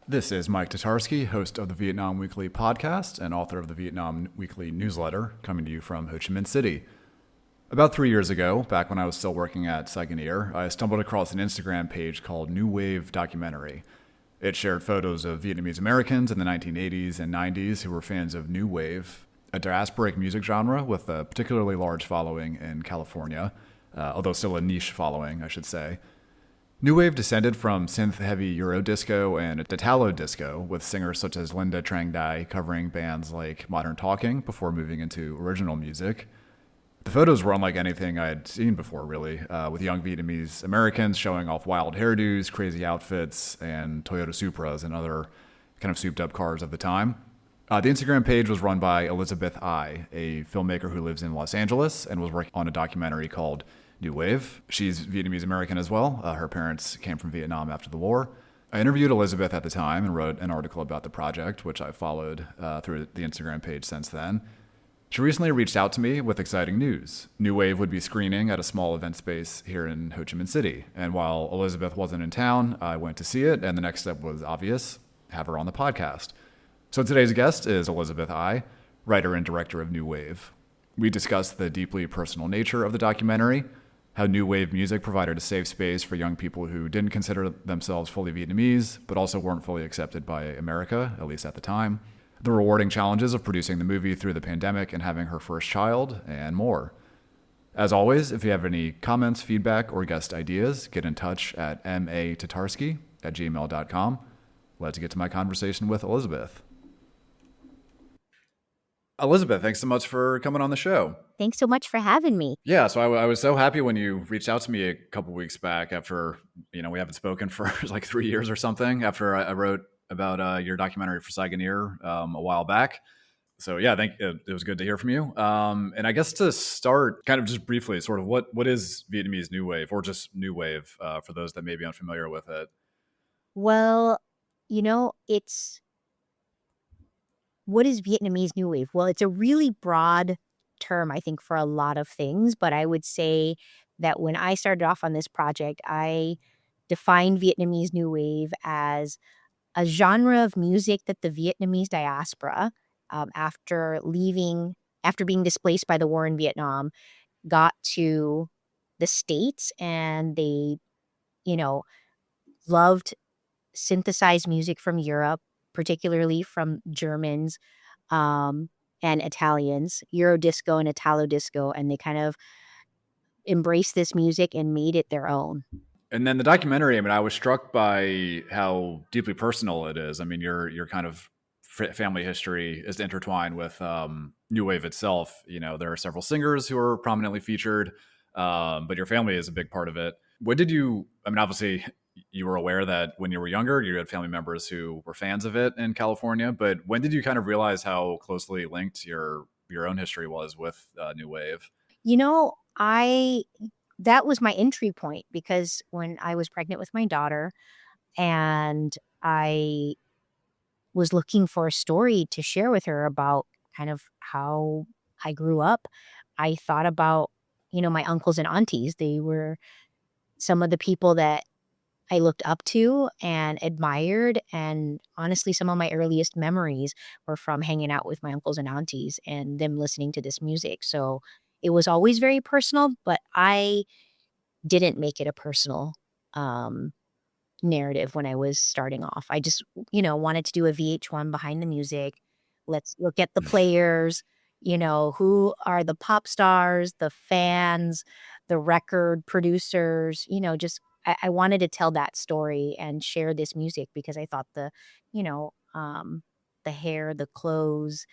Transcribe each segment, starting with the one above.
This is Mike Tatarski, host of the Vietnam Weekly podcast and author of the Vietnam Weekly newsletter, coming to you from Ho Chi Minh City. About 3 years ago, back when I was still working at Saigoneer, I stumbled across an Instagram page called New Wave Documentary. It shared photos of Vietnamese Americans in the 1980s and 90s who were fans of New Wave, a diasporic music genre with a particularly large following in California, although still a niche following, I should say. New Wave descended from synth-heavy Eurodisco and Italo disco, with singers such as Linda Trang Dai covering bands like Modern Talking before moving into original music. The photos were unlike anything I had seen before, really, with young Vietnamese Americans showing off wild hairdos, crazy outfits, and Toyota Supras and other kind of souped-up cars of the time. The Instagram page was run by Elizabeth Ai, a filmmaker who lives in Los Angeles and was working on a documentary called New Wave. She's Vietnamese American as well. Her parents came from Vietnam after the war. I interviewed Elizabeth at the time and wrote an article about the project, which I followed through the Instagram page since then. She recently reached out to me with exciting news. New Wave would be screening at a small event space here in Ho Chi Minh City. And while Elizabeth wasn't in town, I went to see it, and the next step was obvious: have her on the podcast. So today's guest is Elizabeth Ai, writer and director of New Wave. We discussed the deeply personal nature of the documentary, how New Wave music provided a safe space for young people who didn't consider themselves fully Vietnamese, but also weren't fully accepted by America, at least at the time, the rewarding challenges of producing the movie through the pandemic and having her first child, and more. As always, if you have any comments, feedback, or guest ideas, get in touch at matatarski@gmail.com. Let's get to my conversation with Elizabeth. Elizabeth, thanks so much for coming on the show. Thanks so much for having me. Yeah, so I was so happy when you reached out to me a couple weeks back after, we haven't spoken for like 3 years or something, after I wrote about your documentary for Saigoneer a while back. So yeah, I think it was good to hear from you. And I guess to start kind of just briefly, sort of what is Vietnamese New Wave, or just New Wave for those that may be unfamiliar with it? Well, what is Vietnamese New Wave? Well, it's a really broad term, I think, for a lot of things. But I would say that when I started off on this project, I defined Vietnamese New Wave as a genre of music that the Vietnamese diaspora, after being displaced by the war in Vietnam, got to the States, and they, loved synthesized music from Europe, particularly from Germans, and Italians, Eurodisco and Italo disco, and they kind of embraced this music and made it their own. And then the documentary, I was struck by how deeply personal it is. Your kind of family history is intertwined with New Wave itself. There are several singers who are prominently featured, but your family is a big part of it. When did you, obviously you were aware that when you were younger, you had family members who were fans of it in California, but when did you kind of realize how closely linked your own history was with New Wave? That was my entry point, because when I was pregnant with my daughter and I was looking for a story to share with her about kind of how I grew up, I thought about, my uncles and aunties. They were some of the people that I looked up to and admired. And honestly, some of my earliest memories were from hanging out with my uncles and aunties and them listening to this music. So it was always very personal, but I didn't make it a personal narrative when I was starting off. I just, wanted to do a VH1 behind the music. Let's look at the players, who are the pop stars, the fans, the record producers, I wanted to tell that story and share this music, because I thought the hair, the clothes,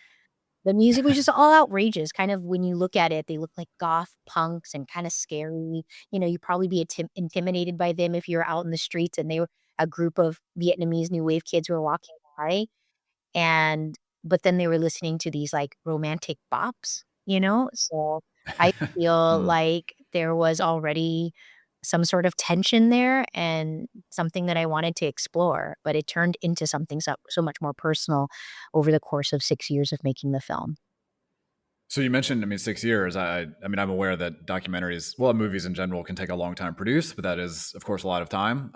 the music was just all outrageous. Kind of, when you look at it, they look like goth punks and kind of scary. You'd probably be intimidated by them if you're out in the streets and they were a group of Vietnamese New Wave kids who were walking by. But then they were listening to these like romantic bops, So I feel like there was already some sort of tension there and something that I wanted to explore, but it turned into something so much more personal over the course of 6 years of making the film. So you mentioned, I mean, 6 years. I mean, I'm aware that documentaries, well, movies in general, can take a long time to produce, but that is, of course, a lot of time.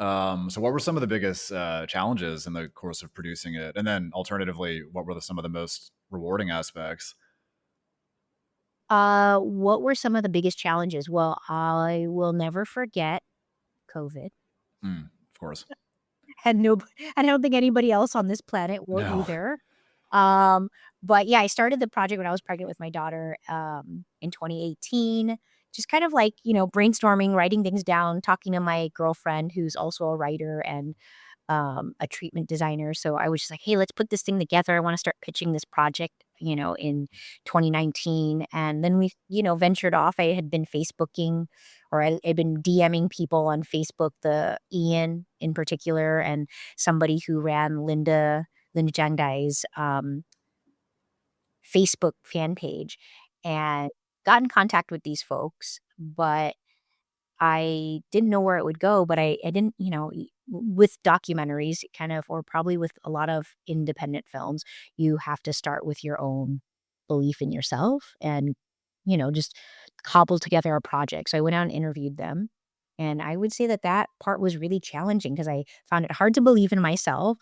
So, what were some of the biggest challenges in the course of producing it? And then, alternatively, what were some of the most rewarding aspects? What were some of the biggest challenges? Well, I will never forget COVID. Of course, And no, I don't think anybody else on this planet will no, either. Um, but yeah, I started the project when I was pregnant with my daughter, in 2018, just kind of like, brainstorming, writing things down, talking to my girlfriend who's also a writer and a treatment designer. So I was just like, hey, let's put this thing together. I want to start pitching this project, in 2019. And then we, ventured off. I had been Facebooking or I'd been DMing people on Facebook, the Ian in particular, and somebody who ran Linda Jangdai's Facebook fan page and got in contact with these folks. But I didn't know where it would go, but I didn't, with documentaries kind of, or probably with a lot of independent films, you have to start with your own belief in yourself and, just cobble together a project. So I went out and interviewed them. And I would say that that part was really challenging because I found it hard to believe in myself,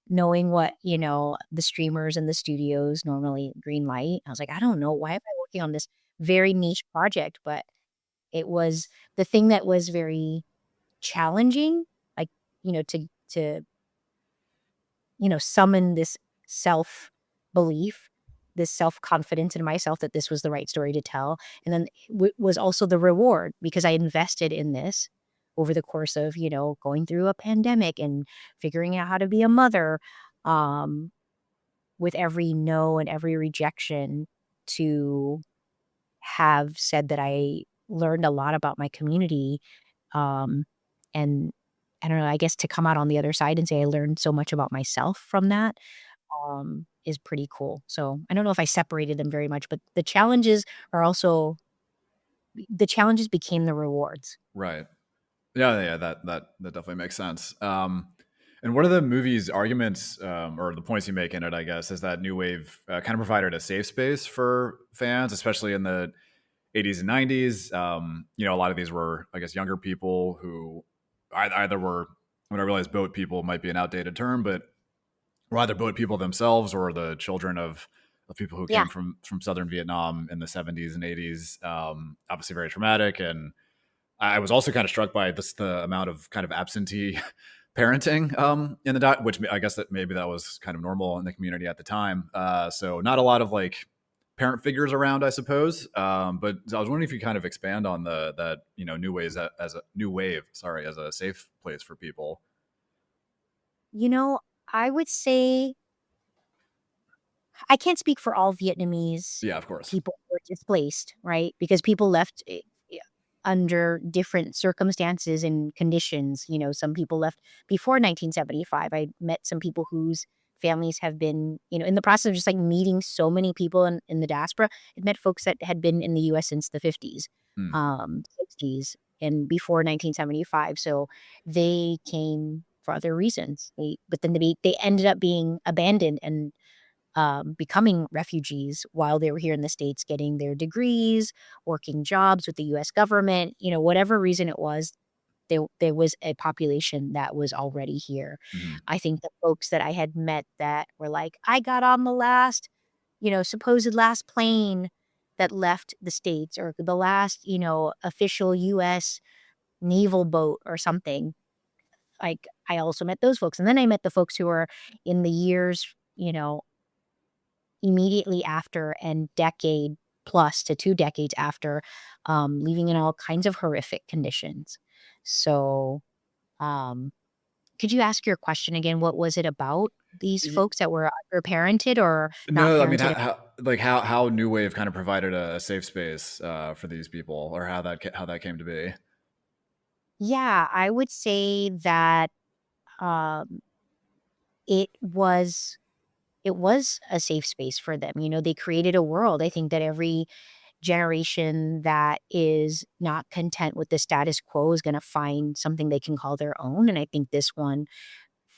knowing what, the streamers and the studios normally green light. I was like, I don't know. Why am I working on this very niche project? But it was the thing that was very challenging, like, to, summon this self-belief, this self-confidence in myself that this was the right story to tell, and then was also the reward because I invested in this over the course of, going through a pandemic and figuring out how to be a mother, um, with every no and every rejection to have said that I learned a lot about my community, um, and I don't know, I guess to come out on the other side and say I learned so much about myself from that, is pretty cool. So, I don't know if I separated them very much, but are also the challenges became the rewards. right? Yeah, yeah, that definitely makes sense. And one of the movie's arguments, or the points you make in it, I guess, is that New Wave kind of provided a safe space for fans, especially in the 80s and 90s. A lot of these were, I guess, younger people who either were, when I realize boat people might be an outdated term, but were either boat people themselves or the children of people who Yeah. came from southern Vietnam in the 70s and 80s. Obviously, very traumatic. And I was also kind of struck by the amount of kind of absentee parenting in the which I guess that maybe that was kind of normal in the community at the time. So not a lot of like parent figures around, I suppose. But I was wondering if you kind of expand on that new ways as a new wave, sorry, as a safe place for people. You know, I would say I can't speak for all Vietnamese Yeah, of course. people who were displaced, right? Because people left under different circumstances and conditions. Some people left before 1975. I met some people whose families have been, in the process of just like meeting so many people in the diaspora. It met folks that had been in the US since the 50s, Hmm. 60s, and before 1975. So they came for other reasons. But then they ended up being abandoned and becoming refugees while they were here in the States, getting their degrees, working jobs with the US government, whatever reason it was, there was a population that was already here. Hmm. I think the folks that I had met that were like, I got on the last, supposed last plane that left the States or the last, official US naval boat or something. Like I also met those folks. And then I met the folks who were in the years, immediately after and decade plus to 2 decades after, leaving in all kinds of horrific conditions. So, um, could you ask your question again? What was it about these folks that were underparented or not No, I mean, parented? how New Wave kind of provided a safe space for these people, or how that came to be. Yeah, I would say that, um, it was it was a safe space for them. They created a world. I think that every generation that is not content with the status quo is gonna find something they can call their own, and I think this one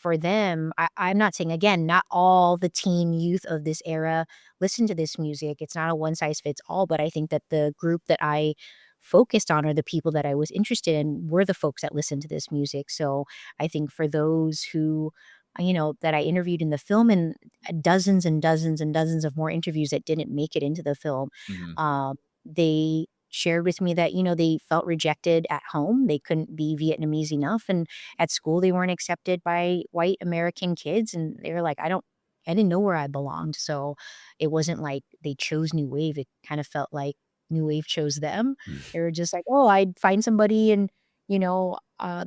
for them, I'm not saying, again, not all the teen youth of this era listen to this music. It's not a one size fits all, but I think that the group that I focused on, or the people that I was interested in, were the folks that listened to this music. So I think for those who, that I interviewed in the film, and dozens and dozens and dozens of more interviews that didn't make it into the film, Hmm. they shared with me that, they felt rejected at home. They couldn't be Vietnamese enough. And at school, they weren't accepted by white American kids. And they were like, I didn't know where I belonged. So it wasn't like they chose New Wave. It kind of felt like New Wave chose them. They were just like, oh, I'd find somebody, and,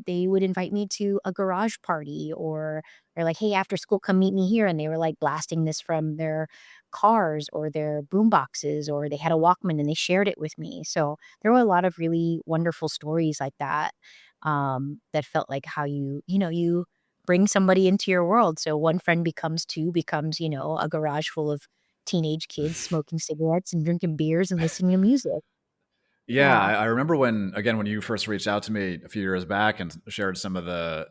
they would invite me to a garage party, or they're like, hey, after school, come meet me here. And they were like blasting this from their cars or their boom boxes, or they had a Walkman and they shared it with me. So there were a lot of really wonderful stories like that, that felt like how you bring somebody into your world. So one friend becomes two, becomes, a garage full of teenage kids smoking cigarettes and drinking beers and listening to music. Yeah, Yeah. I remember when, again, when you first reached out to me a few years back and shared some of the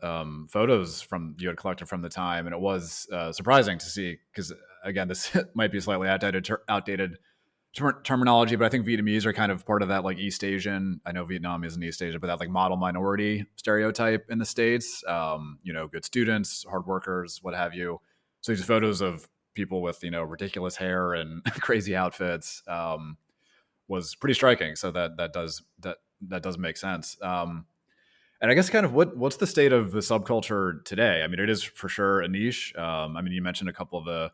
photos from you had collected from the time, and it was surprising to see because, again, this might be slightly outdated terminology, but I think Vietnamese are kind of part of that like East Asian. I know Vietnam isn't East Asia, but that like model minority stereotype in the States. Good students, hard workers, what have you. So these photos of people with ridiculous hair and crazy outfits. Was pretty striking. So that does make sense. And I guess kind of what's the state of the subculture today? I mean, it is for sure a niche. I mean, you mentioned a couple of the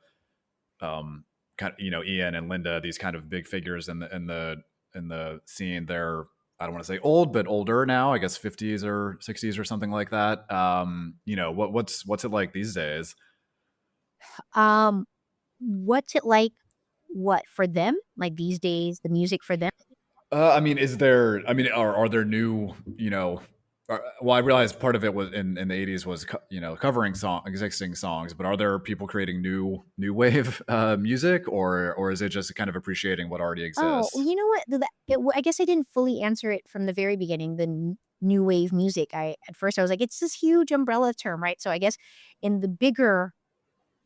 kind of, Ian and Linda, these kind of big figures in the scene. They're, I don't want to say old, but older now. I guess 50s or 60s or something like that. What's it like these days? Um, what's it like, what, for them? Like these days, the music for them? I mean, is there? I mean, are there new? Well, I realized part of it was in the '80s was covering existing songs, but are there people creating new wave music, or is it just kind of appreciating what already Oh, well, exists? you know what? I guess I didn't fully answer it from the very beginning. The new wave music. At first I was like, it's this huge umbrella term, right? So I guess in the bigger,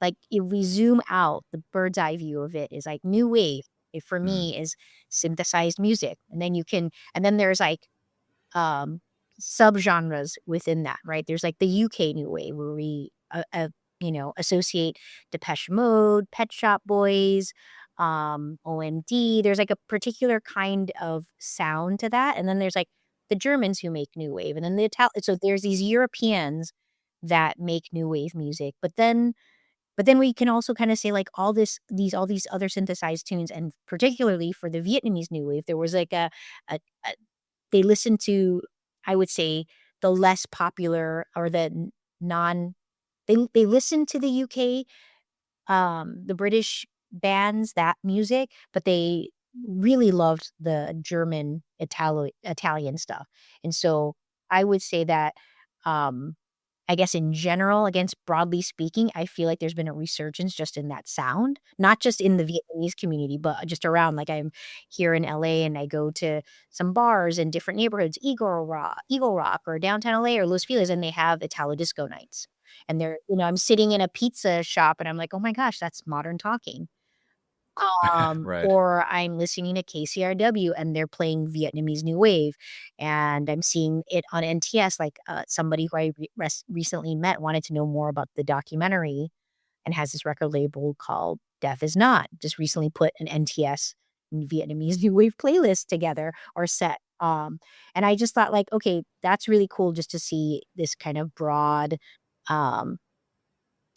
like if we zoom out, the bird's eye view of it is like new wave. It for Mm, me is synthesized music, and then there's like um, subgenres within that, right? There's like the UK new wave where we, associate Depeche Mode, Pet Shop Boys, OMD. There's like a particular kind of sound to that, and then there's like the Germans who make new wave, and then the Italians. So there's these Europeans that make new wave music, but then we can also kind of say like all these other synthesized tunes, and particularly for the Vietnamese new wave, there was like a they listen to, I would say, the less popular, or the n non they listen to the UK, the British bands, that music, but they really loved the German, Italian stuff, and so I would say that, um I guess in general, against broadly speaking, I feel like there's been a resurgence just in that sound, not just in the Vietnamese community, but just around. Like I'm here in LA and I go to some bars in different neighborhoods, Eagle Rock or downtown LA or Los Feliz, and they have Italo disco nights. And I'm sitting in a pizza shop and I'm like, oh my gosh, that's modern talking. right. Or I'm listening to KCRW and they're playing Vietnamese New Wave, and I'm seeing it on NTS, like, somebody who I recently met wanted to know more about the documentary and has this record label called Deaf Is Not, just recently put an NTS Vietnamese New Wave playlist together or set, and I just thought like, "Okay, that's really cool just to see this kind of broad, um,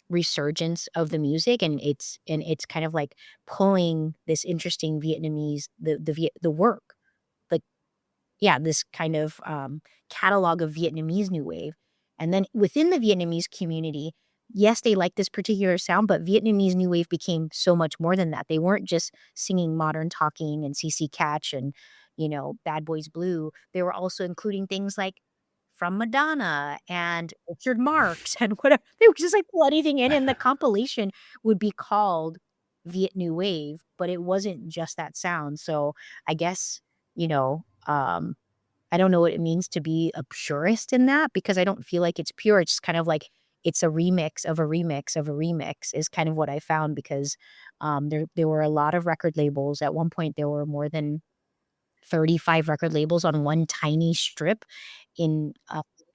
resurgence of the music, and it's kind of like pulling this interesting Vietnamese the work, like, yeah, this kind of, catalog of Vietnamese new wave, and then within the Vietnamese community, yes, they like this particular sound, but Vietnamese new wave became so much more than that. They weren't just singing Modern Talking and CC Catch and, Bad Boys Blue. They were also including things like From Madonna and Richard Marx and whatever. They would just, like, pull anything in, and the compilation would be called Viet New Wave, but it wasn't just that sound. So, I guess, you know, um I don't know what it means to be a purist in that, because I don't feel like it's pure. It's just kind of like it's a remix of a remix of a remix is kind of what I found because, there were a lot of record labels. At one point, there were more than 35 record labels on one tiny strip in,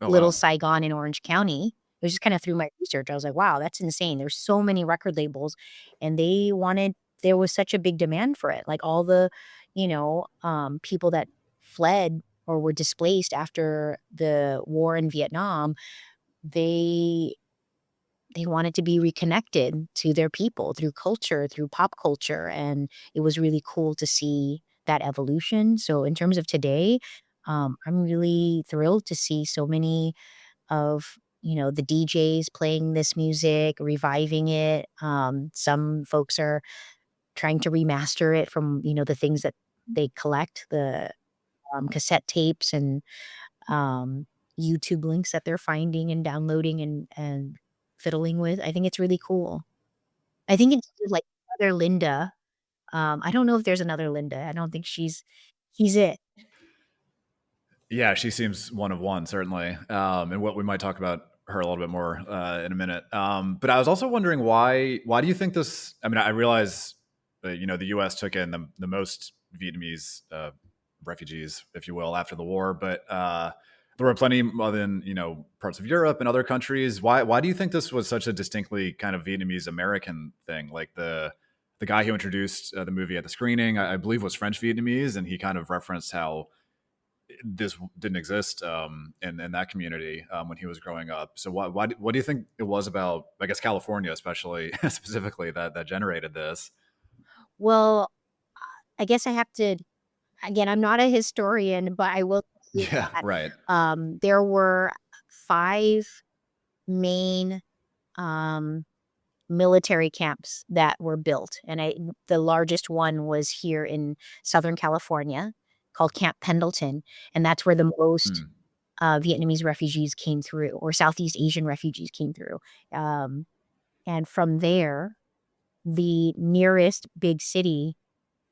Oh Little wow. Saigon in Orange County. It was just kinda through my research. I was like, "Wow, that's insane." There's so many record labels, and there was such a big demand for it. Like, all the, people that fled or were displaced after the war in Vietnam, they they wanted to be reconnected to their people through culture, through pop culture, and it was really cool to see that evolution. So in terms of today, I'm really thrilled to see so many of, the DJs playing this music, reviving it. Some folks are trying to remaster it from, the things that they collect, the, cassette tapes and um, YouTube links that they're finding and downloading and fiddling with. I think it's really cool. I think it's like other Linda. I don't know if there's another Linda. I don't think he's it. Yeah, she seems one of one, certainly. And what we might talk about her a little bit more in a minute. But I was also wondering why do you think this? I mean, I realize the U.S. took in the most Vietnamese refugees, if you will, after the war, but there were plenty other in parts of Europe and other countries. Why do you think this was such a distinctly kind of Vietnamese American thing? Like the guy who introduced the movie at the screening, I believe, was French Vietnamese, and he kind of referenced how this didn't exist in that community when he was growing up. So what do you think it was about, I guess, California, especially specifically that generated this? Well, I guess I have to again, I'm not a historian, but I will tell you Yeah, that, right. there were 5 main, um, military camps that were built, and the largest one was here in Southern California called Camp Pendleton, and that's where the most, Hmm. Vietnamese refugees came through, or Southeast Asian refugees came through, um, and from there, the nearest big city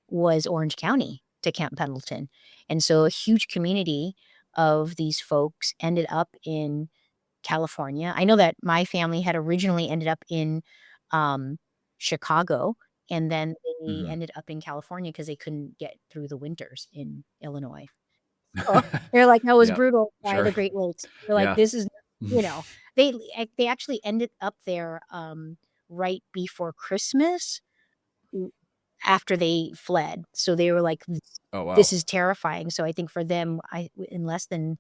was Orange County to Camp Pendleton. And so a huge community of these folks ended up in California. I know that my family had originally ended up in, um, Chicago, and then they Hmm. ended up in California because they couldn't get through the winters in Illinois. So, they're like, "That was Yeah, brutal by sure. the Great Lakes." They're like, Yeah. "This is" you know, they actually ended up there, right before Christmas w after they fled. So they were like, Oh "This wow. is terrifying." So I think for them, in less than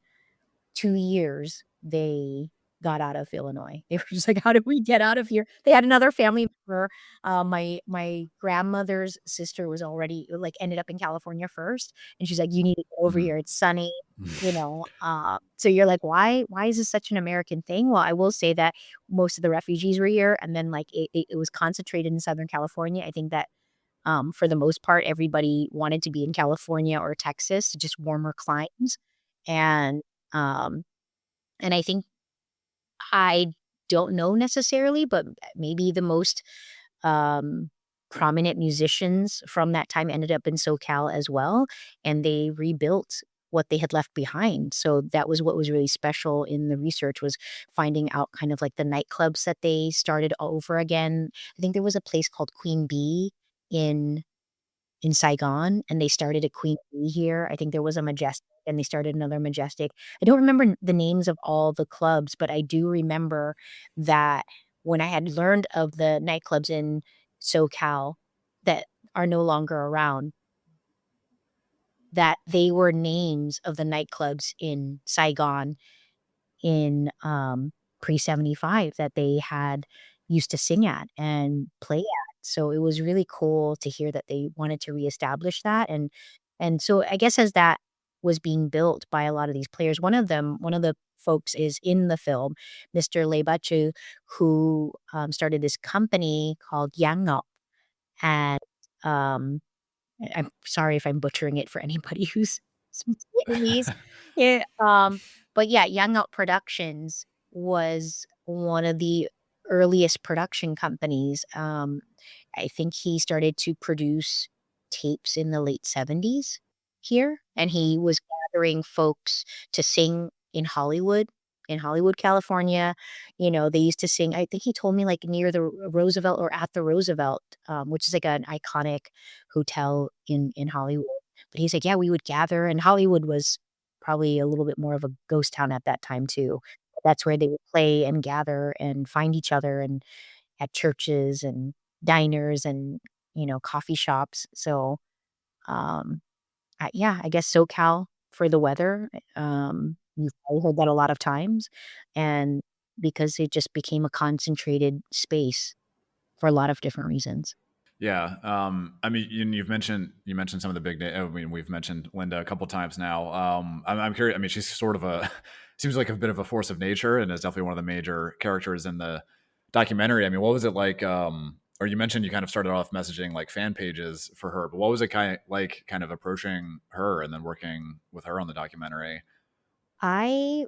2 years, they got out of Illinois. They were just like, "How did we get out of here?" They had another family member, my grandmother's sister was already like, ended up in California first, and she's like, "You need to go over Mhm. here, it's sunny," so you're like, "Why is this such an American thing?" Well, I will say that most of the refugees were here, and then, like, it was concentrated in Southern California. I think that, for the most part, everybody wanted to be in California or Texas, just warmer climes, and, um and I think I don't know necessarily, but maybe the most, um, prominent musicians from that time ended up in SoCal as well, and they rebuilt what they had left behind. So that was what was really special in the research was finding out kind of like the nightclubs that they started over again. I think there was a place called Queen Bee in Saigon, and they started a Queen Bee here. I think there was a Majestic, and they started another Majestic. I don't remember the names of all the clubs, but I do remember that when I had learned of the nightclubs in SoCal that are no longer around, that they were names of the nightclubs in Saigon in, pre-75 that they had used to sing at and play at. So it was really cool to hear that they wanted to reestablish that, and so I guess as that was being built by a lot of these players, one of the folks is in the film, Mr. Lê Bachu, who, started this company called Yang Ngọc, and, um I'm sorry if I'm butchering it for anybody who's speaks Vietnamese. Yeah, but yeah, Young Out Productions was one of the earliest production companies. I think he started to produce tapes in the late '70s here, and he was gathering folks to sing in Hollywood in Hollywood, California. They used to sing, I think he told me, like, near the Roosevelt or at the Roosevelt, which is like an iconic hotel in Hollywood. But he's like, "Yeah, we would gather," and Hollywood was probably a little bit more of a ghost town at that time too. That's where they would play and gather and find each other, and at churches and diners and, coffee shops. So, um, yeah, I guess SoCal for the weather. You've probably heard that a lot of times, and because it just became a concentrated space for a lot of different reasons. Yeah. I mean, you mentioned some of the big. I mean, we've mentioned Linda a couple times now. I'm curious. I mean, she's sort of a seems like a bit of a force of nature, and is definitely one of the major characters in the documentary. I mean, what was it like? Or you mentioned you kind of started off messaging like fan pages for her, but what was it kind of approaching her and then working with her on the documentary? I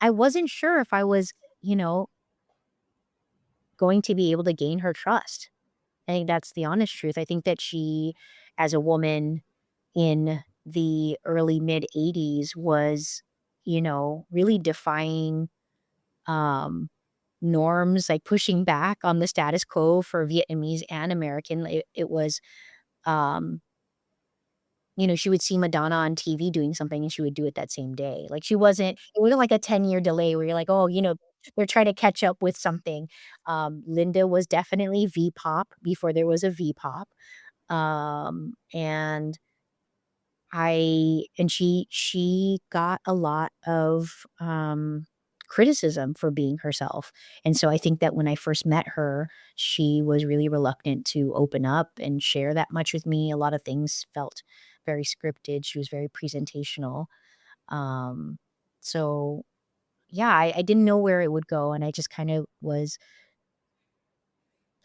I wasn't sure if I was, you know, going to be able to gain her trust. I think that's the honest truth. I think that she, as a woman in the early mid '80s, was, really defying um, norms, like pushing back on the status quo for Vietnamese and American. It was, um, she would see Madonna on TV doing something and she would do it that same day. Like it wasn't like a 10-year delay where you're like, oh, they're trying to catch up with something. Linda was definitely V-pop before there was a V-pop. And she got a lot of, criticism for being herself, and so I think that when I first met her, she was really reluctant to open up and share that much with me. A lot of things felt very scripted. She was very presentational. Um, so yeah, I didn't know where it would go, and I just kind of was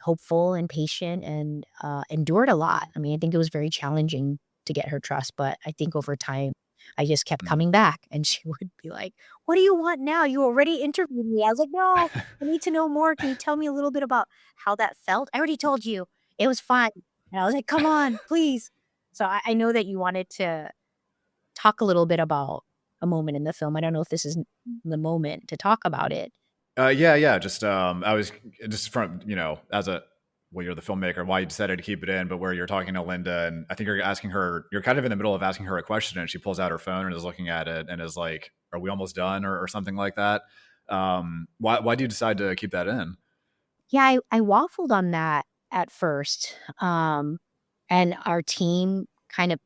hopeful and patient and, endured a lot. I mean, I think it was very challenging to get her trust, but I think over time, I just kept Mm. coming back, and she would be like, "What do you want now? You already interviewed me." I was like, "No, I need to know more. Can you tell me a little bit about how that felt?" "I already told you. It was fun." And I was like, "Come on, please." So I know that you wanted to talk a little bit about a moment in the film. I don't know if this is the moment to talk about it. Yeah, yeah. Just I was just from as a well, you're the filmmaker, why you decided to keep it in, but where you're talking to Linda, and I think you're asking her, you're kind of in the middle of asking her a question, and she pulls out her phone and is looking at it and is like, "Are we almost done?" or something like that. Why do you decide to keep that in? Yeah, I waffled on that at first, and our team kind of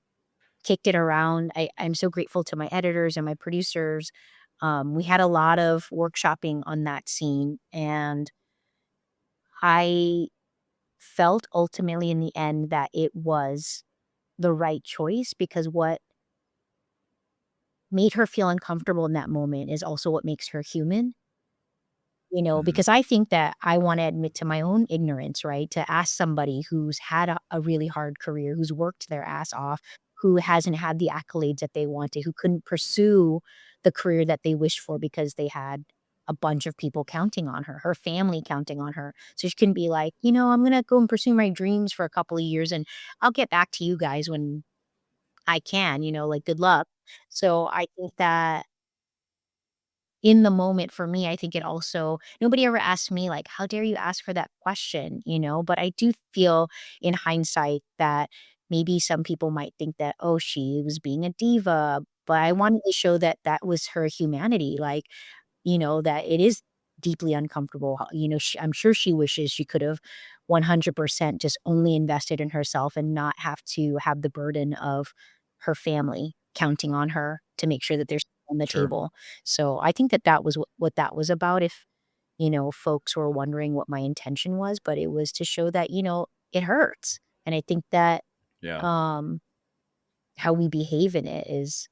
kicked it around. I'm so grateful to my editors and my producers. We had a lot of workshopping on that scene, and I felt ultimately in the end that it was the right choice because what made her feel uncomfortable in that moment is also what makes her human. Mhm. Because I think that I wanna admit to my own ignorance, right? To ask somebody who's had a really hard career, who's worked their ass off, who hasn't had the accolades that they wanted, who couldn't pursue the career that they wished for because they had a bunch of people counting on her family counting on her. So she can be like, I'm gonna go and pursue my dreams for a couple of years, and I'll get back to you guys when I can, like, good luck." So I think that in the moment for me, I think it also nobody ever asked me like, "How dare you ask her that question?" But I do feel in hindsight that maybe some people might think that, "Oh, she was being a diva," but I wanted to show that that was her humanity, like, that it is deeply uncomfortable. I'm sure she wishes she could have 100% just only invested in herself and not have to have the burden of her family counting on her to make sure that there's on the Sure. table. So I think that that was what that was about if, folks were wondering what my intention was, but it was to show that, it hurts. And I think that, Yeah. um, how we behave in it is,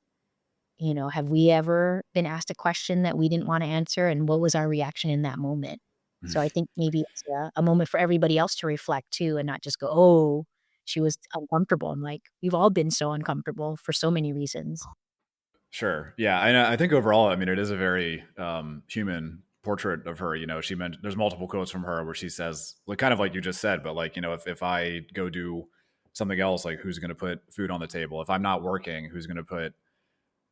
have we ever been asked a question that we didn't wanna answer, and what was our reaction in that moment? So I think maybe it's a moment for everybody else to reflect too and not just go, "Oh, she was uncomfortable." I'm like, we've all been so uncomfortable for so many reasons. Sure. Yeah. I think overall, I mean, it is a very human portrait of her. She meant there's multiple quotes from her where she says, like, kind of like you just said, but like, if I go do something else, like, who's going to put food on the table? If I'm not working, who's going to put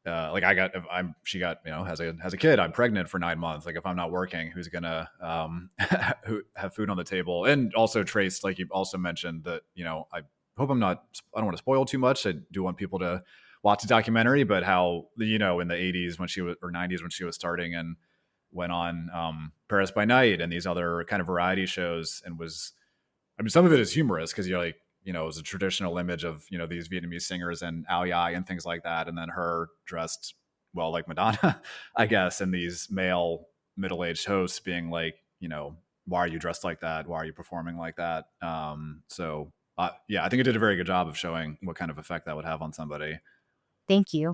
like I got, if I'm, she got, has a kid, I'm pregnant for 9 months. Like if I'm not working, who's gonna, who have food on the table? And also Trace, like you also mentioned that, I hope I don't want to spoil too much. I do want people to watch the documentary, but how, in the 80s when she was, or 90s when she was starting and went on, Paris by Night and these other kind of variety shows and was, I mean, some of it is humorous because you're like, it was a traditional image of, these Vietnamese singers and Ao Dai and things like that. And then her dressed, well, like Madonna, I guess, and these male middle aged hosts being like, why are you dressed like that? Why are you performing like that? Yeah, I think it did a very good job of showing what kind of effect that would have on somebody. Thank you.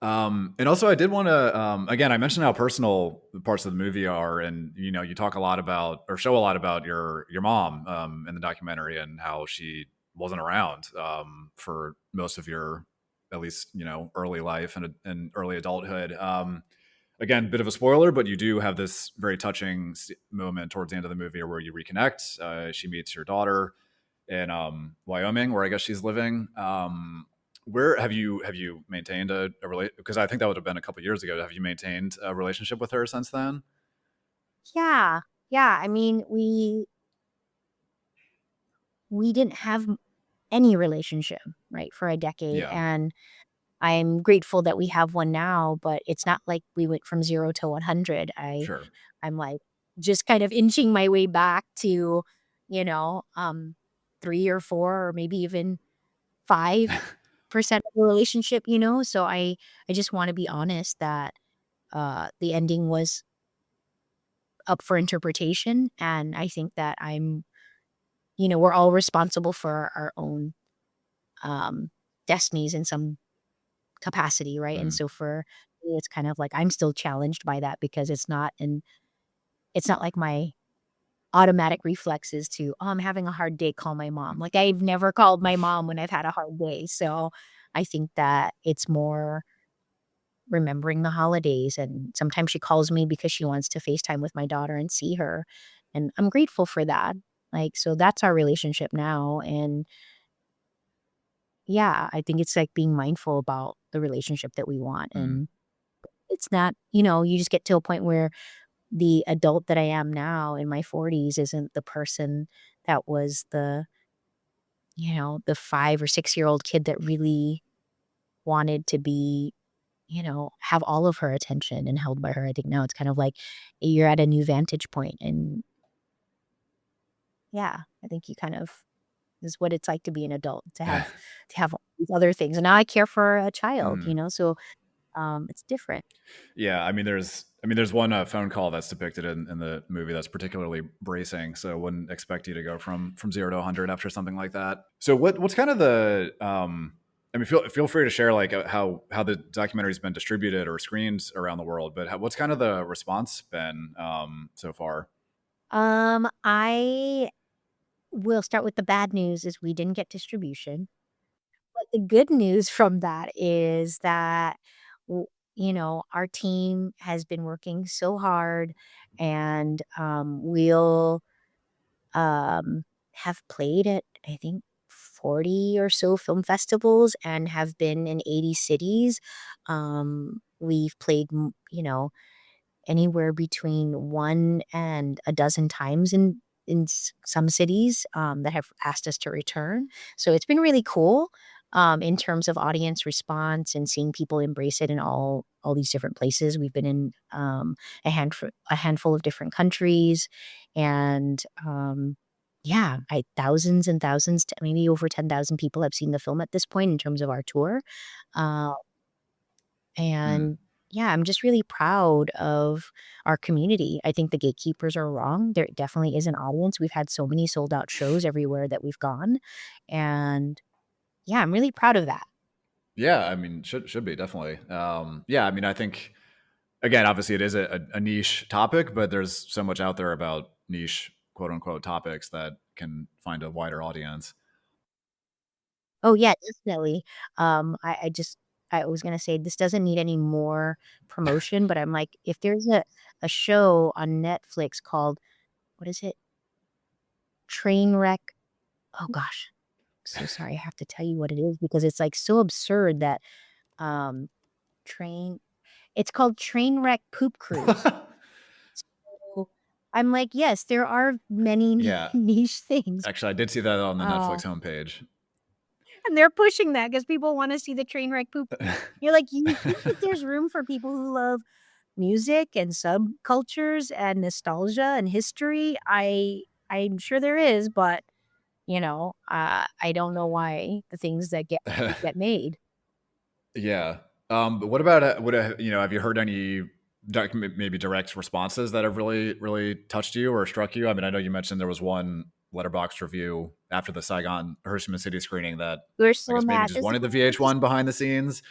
And also, I did want to, again, I mentioned how personal the parts of the movie are, and you talk a lot about, or show a lot about your mom in the documentary, and how she wasn't around for most of your, at least early life and early adulthood. Again, bit of a spoiler, but you do have this very touching moment towards the end of the movie where you reconnect. She meets your daughter in Wyoming, where I guess she's living. Where have you maintained a relate? Because I think that would have been a couple years ago. Have you maintained a relationship with her since then? Yeah. Yeah. I mean, we didn't have any relationship, right, for a decade. Yeah, And I'm grateful that we have one now, but it's not like we went from 0 to 100. sure. I'm like just kind of inching my way back to, you know, um 3 or 4 or maybe even 5% of the relationship, So I just want to be honest that the ending was up for interpretation, and I think that we're all responsible for our own um destinies in some capacity, right? And Mm, so for me, it's kind of like I'm still challenged by that because it's not like my automatic reflex is to, "Oh, I'm having a hard day, call my mom." Like, I've never called my mom when I've had a hard day. So I think that it's more remembering the holidays, and sometimes she calls me because she wants to FaceTime with my daughter and see her, and I'm grateful for that. Like, so that's our relationship now, and yeah, I think it's like being mindful about the relationship that we want, mm, and it's not, you just get to a point where the adult that I am now in my 40s isn't the person that was the 5 or 6-year-old kid that really wanted to be, have all of her attention and held by her. I think now it's kind of like you're at a new vantage point, and yeah, I think you kind of is what it's like to be an adult, to have all these other things. And now I care for a child, mm. so it's different. Yeah, I mean, there's one phone call that's depicted in the movie that's particularly bracing. So I wouldn't expect you to go from 0 to 100 after something like that. So what's kind of the I mean, feel free to share like how the documentary's been distributed or screened around the world, but what's kind of the response been so far? I will start with the bad news is we didn't get distribution. But the good news from that is that, our team has been working so hard, and we'll um, have played at, I think, 40 or so film festivals and have been in 80 cities. We've played, anywhere between 1 and a dozen times in some cities, that have asked us to return. So it's been really cool, in terms of audience response and seeing people embrace it in all these different places. We've been in, a handful of different countries, and, yeah, thousands and thousands, maybe over 10,000 people have seen the film at this point in terms of our tour. Uh Mm. and yeah, I'm just really proud of our community. I think the gatekeepers are wrong. There definitely is an audience. We've had so many sold out shows everywhere that we've gone. And yeah, I'm really proud of that. Yeah, I mean, should be definitely. Yeah, I mean, I think again, obviously, it is a niche topic, but there's so much out there about niche quote unquote topics that can find a wider audience. Oh yeah, definitely. I was gonna say this doesn't need any more promotion, but I'm like, if there's a show on Netflix called, what is it? Trainwreck. Oh gosh. So sorry, I have to tell you what it is because it's like so absurd that um Train It's called Trainwreck Poop Cruise. So I'm like, yes, there are many Yeah. niche things. Actually, I did see that on the Uh, Netflix homepage. and they're pushing that because people want to see the Trainwreck Poop Cruise. You're like, you think that there's room for people who love music and subcultures and nostalgia and history? I'm sure there is, but I don't know why the things that get made. Yeah. But what about have you heard any maybe direct responses that have really really touched you or struck you? I mean, I know you mentioned there was one letterbox review after the Saigon Ho Chi Minh City screening that We're I so guess maybe mad. just This is wanted the what I was just VH1 behind the scenes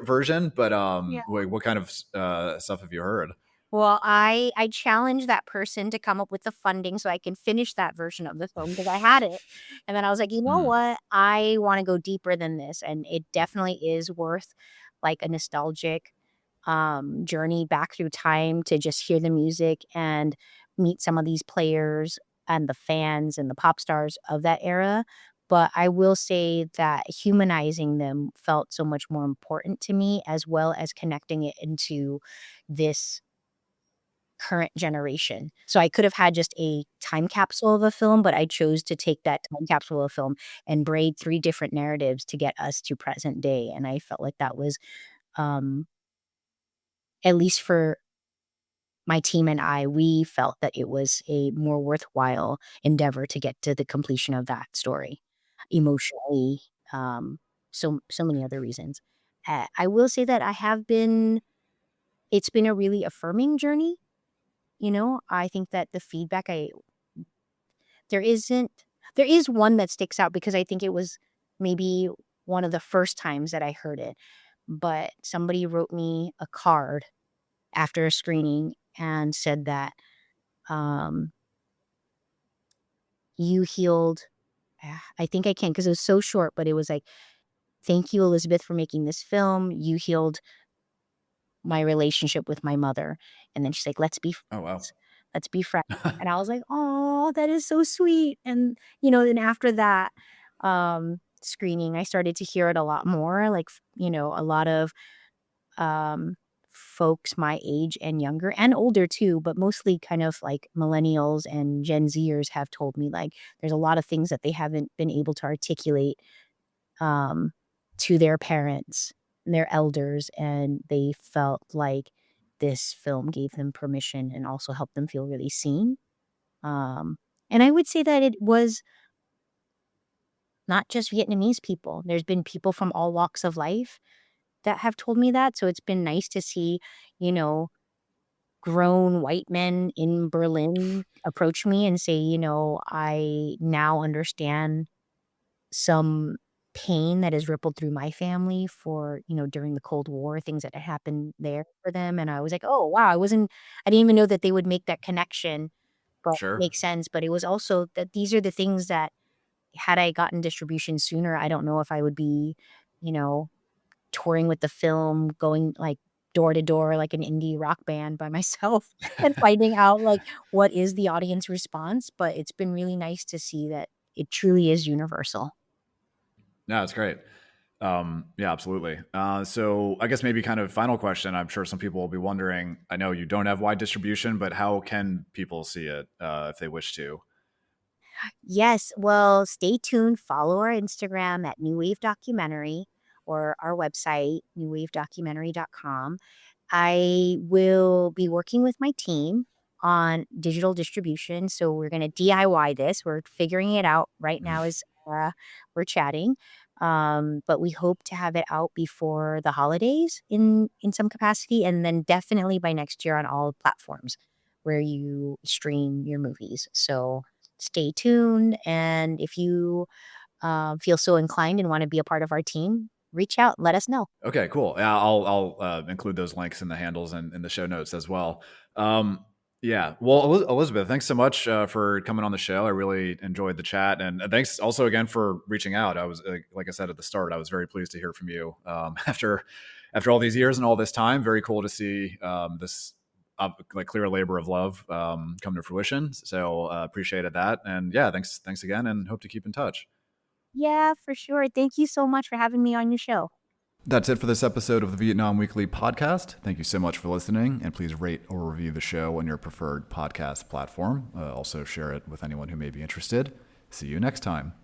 version. But yeah. what kind of stuff have you heard? Well, I challenged that person to come up with the funding so I can finish that version of the film because I had it. And then I was like, "You know Mm, what? I wanna go deeper than this." And it definitely is worth, like, a nostalgic, journey back through time to just hear the music and meet some of these players and the fans and the pop stars of that era. But I will say that humanizing them felt so much more important to me as well as connecting it into this current generation. So I could have had just a time capsule of a film, but I chose to take that time capsule of a film and braid 3 different narratives to get us to present day, and I felt like that was, um, at least for my team and I, we felt that it was a more worthwhile endeavor to get to the completion of that story, emotionally, so many other reasons. I will say that it's been a really affirming journey, I think that the feedback I There isn't there is one that sticks out because I think it was maybe one of the first times that I heard it, but somebody wrote me a card after a screening and said that, um, "You healed." I think I can because it was so short, but it was like, "Thank you, Elizabeth, for making this film. You healed my relationship with my mother." And then she's like, "Let's be oh wow. friends. Let's be friends." And I was like, "Oh, that is so sweet." And, then after that, screening, I started to hear it a lot more, like, a lot of, um, folks my age and younger and older too, but mostly kind of like millennials and Gen Zers have told me, like, there's a lot of things that they haven't been able to articulate um, to their parents and their elders, and they felt like this film gave them permission and also helped them feel really seen. Um, and I would say that it was not just Vietnamese people. There's been people from all walks of life that have told me that. So it's been nice to see, you know, grown white men in Berlin approach me and say, I now understand some pain that has rippled through my family for, during the Cold War, things that had happened there for them, and I was like, "Oh, wow." I didn't even know that they would make that connection, but it Sure. makes sense, but it was also that these are the things that had I gotten distribution sooner, I don't know if I would be, you know, touring with the film, going, like, door to door like an indie rock band by myself and finding out, like, what is the audience response, but it's been really nice to see that it truly is universal. No, it's great. Yeah, absolutely. So I guess maybe kind of final question. I'm sure some people will be wondering. I know you don't have wide distribution, but how can people see it if they wish to? Yes, well, stay tuned. Follow our Instagram at New Wave Documentary or our website, newwavedocumentary.com. I will be working with my team on digital distribution. So we're going to DIY this. We're figuring it out right now as we're chatting. But we hope to have it out before the holidays in some capacity, and then definitely by next year on all platforms where you stream your movies. So stay tuned, and if you feel so inclined and want to be a part of our team, reach out. Let us know. Okay, cool. Yeah, I'll include those links in the handles and in the show notes as well. Um, yeah. Well, Elizabeth, thanks so much for coming on the show. I really enjoyed the chat, and thanks also again for reaching out. I was like I said at the start, I was very pleased to hear from you after all these years and all this time. Very cool to see this like clear labor of love come to fruition. So appreciated that, and yeah, thanks again, and hope to keep in touch. Yeah, for sure. Thank you so much for having me on your show. That's it for this episode of the Vietnam Weekly podcast. Thank you so much for listening, and please rate or review the show on your preferred podcast platform. Also share it with anyone who may be interested. See you next time.